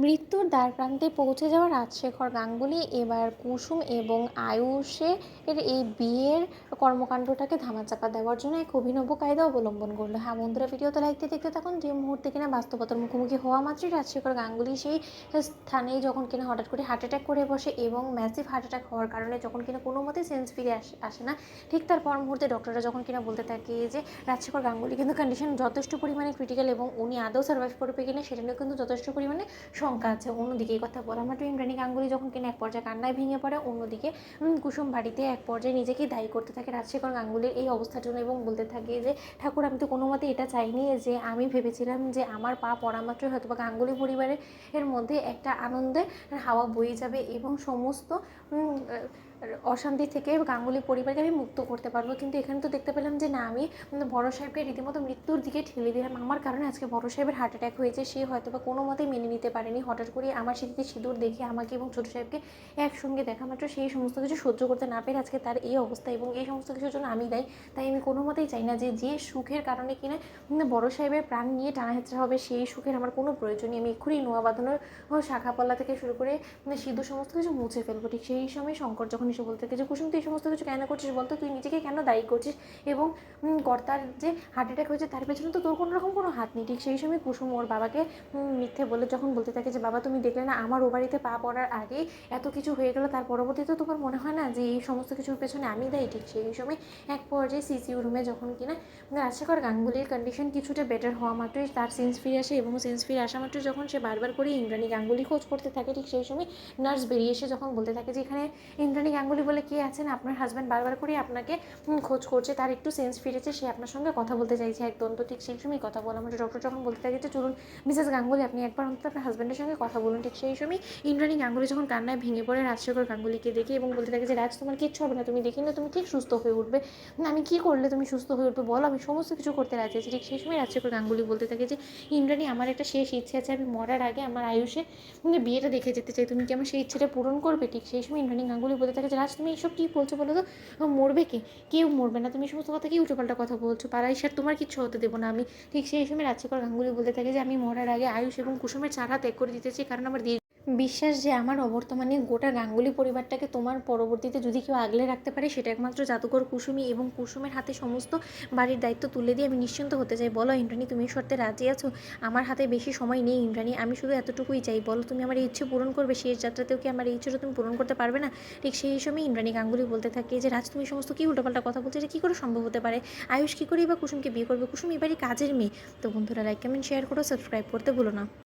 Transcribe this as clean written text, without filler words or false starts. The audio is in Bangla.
মৃত্যুর দ্বারপ্রান্তে পৌঁছে যাওয়া রাজশেখর গাঙ্গুলি এবার কুসুম এবং আয়ুষের এই বিয়ের কর্মকাণ্ডটাকে ধামাচাপা দেওয়ার জন্য এক অভিনব কায়দা অবলম্বন করলো। হ্যাঁ বন্ধুরা, ভিডিওতে লাইকতে দেখতে থাকুন। যে মুহূর্তে কিনা বাস্তবতার মুখোমুখি হওয়া মাত্রই রাজশেখর গাঙ্গুলি সেই স্থানেই যখন কিনা হঠাৎ করে হার্ট অ্যাটাক করে বসে এবং ম্যাসিভ হার্ট অ্যাটাক হওয়ার কারণে যখন কিনা কোনো মতে সেন্স ফিরে আসে না, ঠিক তার পর মুহূর্তে ডক্টররা যখন কিনা বলতে থাকে যে রাজশেখর গাঙ্গুলি কিন্তু কন্ডিশন যথেষ্ট পরিমাণে ক্রিটিক্যাল এবং উনি আদৌ সার্ভাইভ করবে কিনা সেটা নিয়ে কিন্তু যথেষ্ট পরিমাণে শঙ্কা আছে। অন্যদিকে এই কথা বলা মাত্র ইন্দ্রাণী গাঙ্গুলি যখন কিনা এক পর্যায়ে কান্নায় ভেঙে পড়ে, অন্যদিকে কুসুম বাড়িতে এক পর্যায়ে নিজেকেই দায়ী করতে থাকে রাজশেখর গাঙ্গুলির এই অবস্থার জন্য এবং বলতে থাকে যে ঠাকুর, আমি তো কোনো মতে এটা চাইনি, যে আমি ভেবেছিলাম যে আমার পা পড়া মাত্রই হয়তো বা গাঙ্গুলি পরিবারের মধ্যে একটা আনন্দের হাওয়া বয়ে যাবে এবং সমস্ত অশান্তি থেকে গাঙ্গুলি পরিবারকে আমি মুক্ত করতে পারবো। কিন্তু এখানে তো দেখতে পেলাম যে না, আমি বড় সাহেবকে রীতিমতো মৃত্যুর দিকে ঠেলে দিলাম। আমার কারণে আজকে বড় সাহেবের হার্ট অ্যাটাক হয়েছে। সে হয়তো বা কোনো মতেই মেনে নিতে পারেনি। হঠাৎ করে আমার স্মৃতিতে সিঁদুর দেখে আমাকে এবং ছোটো সাহেবকে একসঙ্গে দেখা মাত্র সেই সমস্ত কিছু সহ্য করতে না পেরে আজকে তার এই অবস্থা, এবং এই সমস্ত কিছুর জন্য আমি দায়ী। তাই আমি কোনো মতেই চাই না যে সুখের কারণে কিনা বড় সাহেবের প্রাণ নিয়ে টানাহেঁচড়া হবে, সেই সুখের আমার কোনো প্রয়োজন নেই। আমি এক্ষুনি নোয়া বাঁধানোর শাখাপাল্লা থেকে শুরু করে সিঁদুর সমস্ত কিছু মুছে ফেলবো। ঠিক সেই সময় শঙ্কর যখন এসে বলতে থাকে যে কুসুম, তুই এই সমস্ত কিছু কেন করছিস বলতো, তুই নিজেকে কেন দায়ী করছিস, এবং কর্তার যে হার্ট অ্যাটাক হয়েছে তার পেছনে তো তোর কোনো রকম কোনো হাত নেই। ঠিক সেই সময় কুসুম ওর বাবাকে মিথ্যে বলে যখন বলতে থাকে যে বাবা, তুমি দেখলে না আমার ও বাড়িতে পা পড়ার আগেই এত কিছু হয়ে গেলো, তার পরবর্তীতে তোমার মনে হয় না যে এই সমস্ত কিছুর পেছনে আমি দায়ী। ঠিক সেই সময় এক পর্যায়ে সিসিউ রুমে যখন কিনা রাজশেখর গাঙ্গুলির কন্ডিশন কিছুটা বেটার হওয়া মাত্রই তার সেন্স ফিরে আসে, এবং সেন্স ফিরে আসা মাত্র যখন সে বারবার করে ইন্দ্রাণী গাঙ্গুলি খোঁজ করতে থাকে, ঠিক সেই সময় নার্স বেরিয়ে এসে যখন বলতে থাকে যে এখানে ইন্দ্রাণী গাঙ্গুলি বলে কে আছেন, আপনার হাজব্যান্ড বারবার করে আপনাকে খোঁজ করছে, তার একটু সেন্স ফিরেছে, সে আপনার সঙ্গে কথা বলতে চাইছে একদম। তো ঠিক সেই সময় কথা বলা মানে ডক্টর যখন বলতে থাকে যে চলুন মিসেস গাঙ্গুলি, আপনি একবার অন্তত আপনার হাজব্যান্ডের সঙ্গে কথা বলুন। ঠিক সেই সময় ইন্দ্রাণী গাঙ্গুলি যখন কান্নায় ভেঙে পড়ে রাজশেখর গাঙ্গুলিকে দেখে এবং বলতে থাকে যে রাজ, তোমার কিচ্ছু হবে না, তুমি দেখি না তুমি ঠিক সুস্থ হয়ে উঠবে, আমি কী করলে তুমি সুস্থ হয়ে উঠবে বলো, আমি সমস্ত কিছু করতে রাজি আছি। ঠিক সেই সময় রাজশেখর গাঙ্গুলি বলতে থাকে যে ইন্দ্রাণী, আমার একটা শেষ ইচ্ছে আছে, আমি মরার আগে আমার আয়ুষে বিয়েটা দেখে যেতে চাই, তুমি কি আমার সেই ইচ্ছেটা পূরণ করবে? ঠিক সেই সময় ইন্দ্রাণী গাঙ্গুলি বলতে থাকে যে রাজ, তুমি এইসব কী বলছো বলো তো, মরবে কে? কেউ মরবে না, তুমি সমস্ত কথা কি উল্টোপাল্টা কথা বলছো, পাড়ায় স্যার তোমার কিচ্ছু হতে দেবো না আমি। ঠিক সেই সময় রাজশেখর গাঙ্গুলি বলতে থাকে যে আমি মরার আগে আয়ুষ এবং কুসুমের চারা ত্যাগ করে দিতে চাই, কারণ আমার বিশ্বাস যে আমার অবর্তমানে গোটা গাঙ্গুলি পরিবারটাকে তোমার পরবর্তীতে যদি কেউ আগলে রাখতে পারে সেটা একমাত্র জাদুকর কুসুমই, এবং কুসুমের হাতে সমস্ত বাড়ির দায়িত্ব তুলে দিয়ে আমি নিশ্চিন্ত হতে চাই। বলো ইন্দ্রাণী, তুমি এই শর্তে রাজি আছো? আমার হাতে বেশি সময় নেই ইন্দ্রাণী, আমি শুধু এতটুকুই চাই, বলো তুমি আমার এই ইচ্ছে পূরণ করবে? শেষ যাত্রাতেও কি আমার এই ইচ্ছেটা তুমি পূরণ করতে পারবে না? ঠিক সেই সময় ইন্দ্রাণী গাঙ্গুলি বলতে থাকে যে রাজ, তুমি সমস্ত কি উল্টোপাল্টা কথা বলছো, এটা কী করে সম্ভব হতে পারে? আয়ুষ কী করেই বা কুসুমকে বিয়ে করবে? কুসুম এবারই কাজের মেয়ে। তো বন্ধুরা, লাইক কমেন্ট শেয়ার করো, সাবস্ক্রাইব করতে ভুলো না।